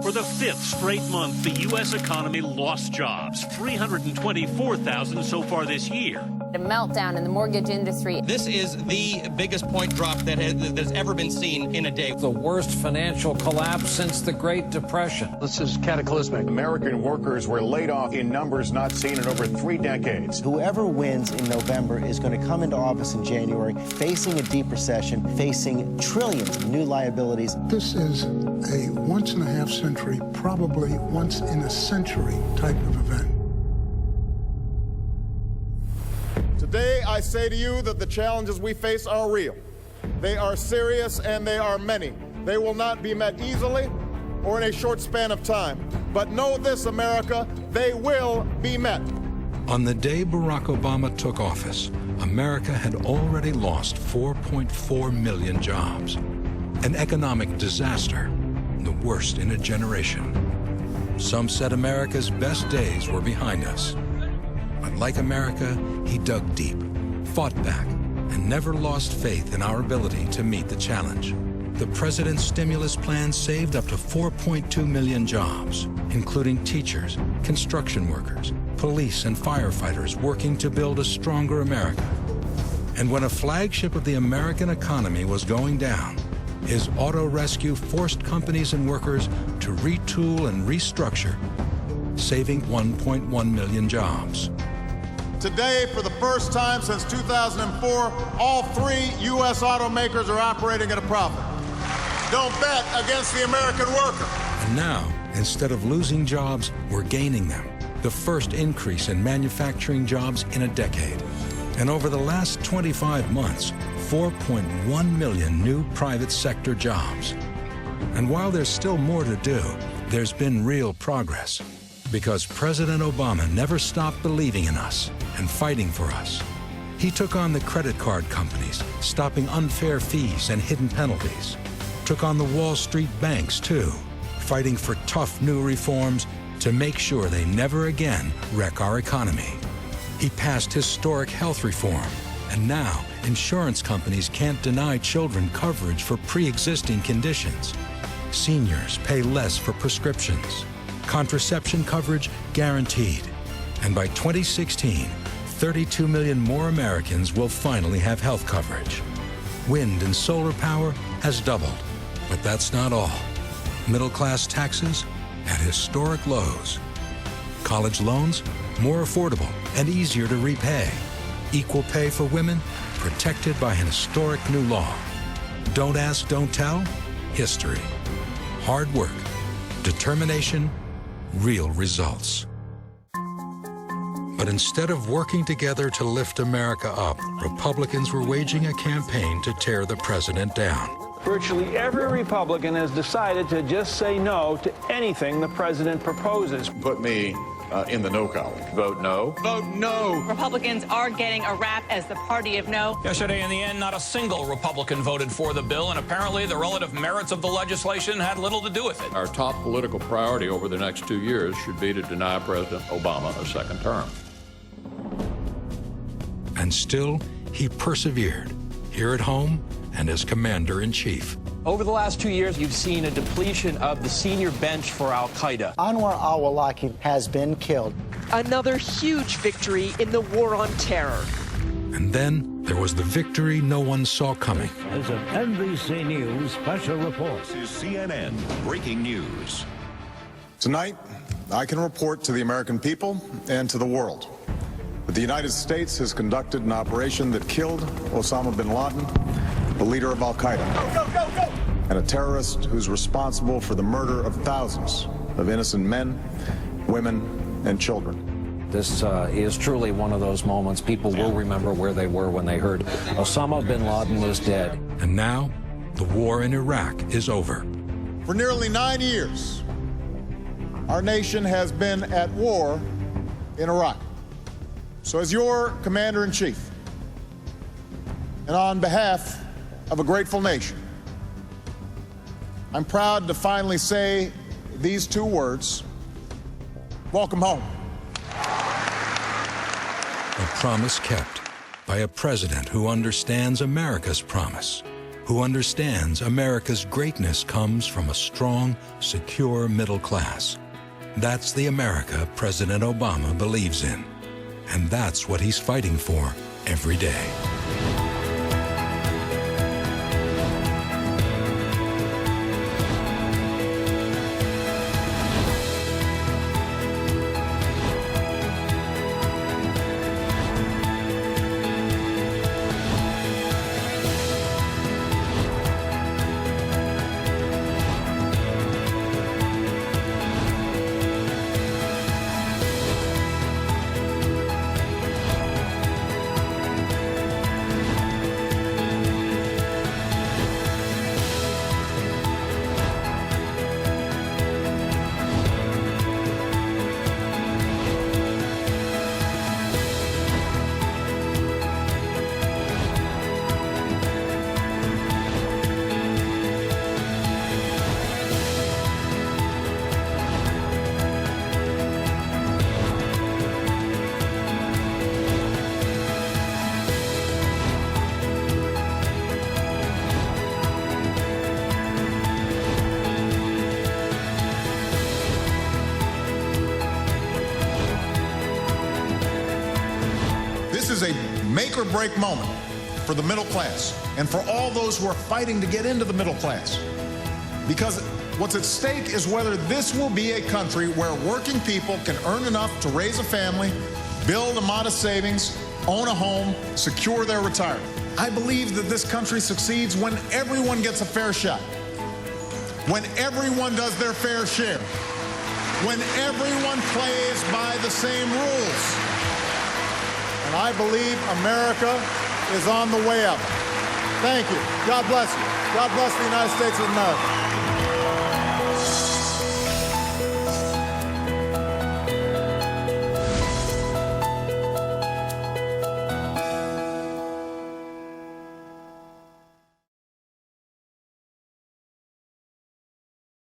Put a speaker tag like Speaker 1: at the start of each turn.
Speaker 1: For the fifth straight month, the U.S. economy lost jobs, 324,000 so far this year.
Speaker 2: A meltdown in the mortgage industry.
Speaker 3: This is the biggest point drop that's ever been seen in a day.
Speaker 4: The worst financial collapse since the Great Depression.
Speaker 5: This is cataclysmic.
Speaker 6: American workers were laid off in numbers not seen in over 3 decades.
Speaker 7: Whoever wins in November is going to come into office in January facing a deep recession, facing trillions of new liabilities.
Speaker 8: This is a once-in-a-half-century, probably once-in-a-century type of event.
Speaker 9: Today, I say to you that the challenges we face are real. They are serious and they are many. They will not be met easily or in a short span of time. But know this, America, they will be met.
Speaker 10: On the day Barack Obama took office, America had already lost 4.4 million jobs. An economic disaster, the worst in a generation. Some said America's best days were behind us. But like America, he dug deep, fought back, and never lost faith in our ability to meet the challenge. The president's stimulus plan saved up to 4.2 million jobs, including teachers, construction workers, police and firefighters working to build a stronger America. And when a flagship of the American economy was going down, his auto rescue forced companies and workers to retool and restructure, saving 1.1 million jobs.
Speaker 9: Today, for the first time since 2004, all 3 U.S. automakers are operating at a profit. Don't bet against the American worker.
Speaker 10: And now, instead of losing jobs, we're gaining them. The first increase in manufacturing jobs in a decade. And over the last 25 months, 4.1 million new private sector jobs. And while there's still more to do, there's been real progress. Because President Obama never stopped believing in us and fighting for us. He took on the credit card companies, stopping unfair fees and hidden penalties. Took on the Wall Street banks, too, fighting for tough new reforms to make sure they never again wreck our economy. He passed historic health reform, and now insurance companies can't deny children coverage for pre-existing conditions. Seniors pay less for prescriptions. Contraception coverage guaranteed. And by 2016, 32 million more Americans will finally have health coverage. Wind and solar power has doubled, but that's not all. Middle-class taxes at historic lows. College loans more affordable and easier to repay. Equal pay for women protected by an historic new law. Don't ask, don't tell. History. Hard work. Determination. Real results. But instead of working together to lift America up, Republicans were waging a campaign to tear the president down.
Speaker 5: Virtually every Republican has decided to just say no to anything the president proposes.
Speaker 6: Put me in the no column.
Speaker 3: Vote no. Vote no.
Speaker 11: Republicans are getting a rap as the party of no.
Speaker 12: Yesterday, in the end, not a single Republican voted for the bill, and apparently the relative merits of the legislation had little to do with it.
Speaker 13: Our top political priority over the next 2 years should be to deny President Obama a second term.
Speaker 10: And still, he persevered, here at home and as commander-in-chief.
Speaker 4: Over the last 2 years, you've seen a depletion of the senior bench for al-Qaeda.
Speaker 7: Anwar al-Awlaki has been killed.
Speaker 14: Another huge victory in the war on terror.
Speaker 10: And then there was the victory no one saw coming.
Speaker 15: As an NBC News special report.
Speaker 16: This is CNN Breaking News.
Speaker 9: Tonight, I can report to the American people and to the world that the United States has conducted an operation that killed Osama bin Laden, the leader of al-Qaeda, and a terrorist who's responsible for the murder of thousands of innocent men, women, and children.
Speaker 4: This is truly one of those moments people will remember where they were when they heard Osama bin Laden is dead.
Speaker 10: And now, the war in Iraq is over.
Speaker 9: For nearly 9 years, our nation has been at war in Iraq. So as your commander-in-chief, and on behalf of a grateful nation, I'm proud to finally say these 2 words: welcome home.
Speaker 10: A promise kept by a president who understands America's promise, who understands America's greatness comes from a strong, secure middle class. That's the America President Obama believes in. And that's what he's fighting for every day.
Speaker 9: This is a make-or-break moment for the middle class and for all those who are fighting to get into the middle class. Because what's at stake is whether this will be a country where working people can earn enough to raise a family, build a modest savings, own a home, secure their retirement. I believe that this country succeeds when everyone gets a fair shot, when everyone does their fair share, when everyone plays by the same rules. And I believe America is on the way up. Thank you. God bless you. God bless the United States of America.